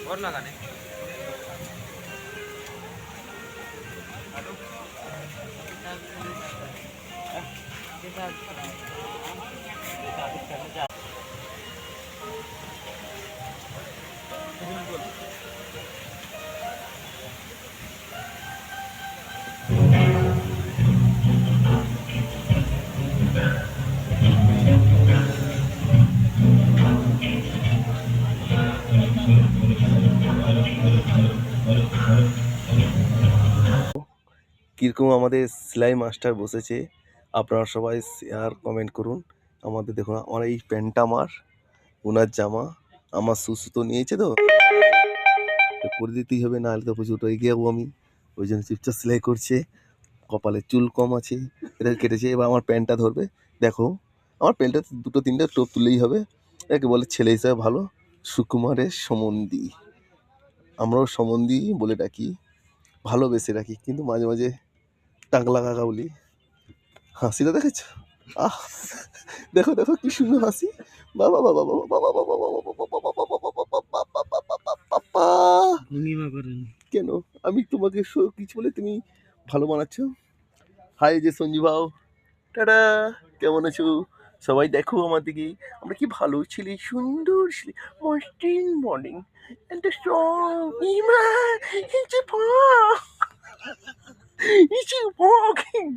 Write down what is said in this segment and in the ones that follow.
और लगाने কীরকম আমাদের সেলাই মাস্টার বসেছে, আপনারা সবাই শেয়ার কমেন্ট করুন। আমাদের দেখুন, আমার এই প্যান্টটা আমার, ওনার জামা, আমার সুতো নিয়েছে তো করে দিতেই হবে, নাহলে তো প্রচুর রেগে যাবো আমি। ওই জন্য চুপচাপ সেলাই করছে। কপালে চুল কম আছে, এটা কেটেছে। এবার আমার প্যান্টটা ধরবে। দেখো, আমার প্যান্টটা দুটো তিনটে টোপ তুললেই হবে। একে বলে ছেলে হিসাবে ভালো, সুকুমারের সমন্ধি। আমরাও সমন্ধি বলে ডাকি, ভালোবেসে রাখি, কিন্তু মাঝে মাঝে টাকলা কাকা বলি। হাসিটা দেখেছ? আহ, দেখো দেখো কি সুন্দর হাসি। বাবা বাবা বাবা বাবা বাবা বাবা, কেন আমি তোমাকে কিছু বলে তুমি ভালো বানাচ্ছ? হাই যে সঞ্জু ভাও, টাটা, কেমন আছো? সবাই দেখো আমার দিকে, আমরা কি ভালো ছিলি, সুন্দর ছিলি, মসৃণ মর্নিং এন্ড স্ট্রং ইমা ইচি পা ইচি ওয়াকিং।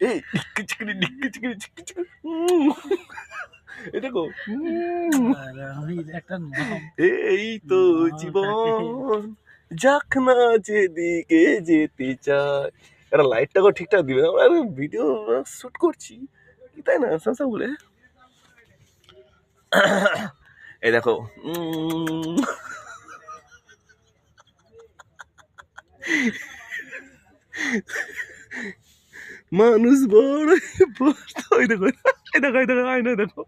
এই ডিক্কি চিকনি ডিক্কি চিকনি চিক্কি চিকনি। এই দেখো, এই তো জীবন, যাক না যেদিকে যেতে চায়। একটা লাইটটাকে ঠিকঠাক দিবে, আমরা ভিডিও শুট করছি, কি তাই না সামসা বলে। এই দেখো, মানুষ বড় বড়। ওই দেখো, এই দেখো, এই দেখো, আয়না দেখো,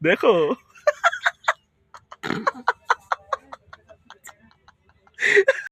দেখো।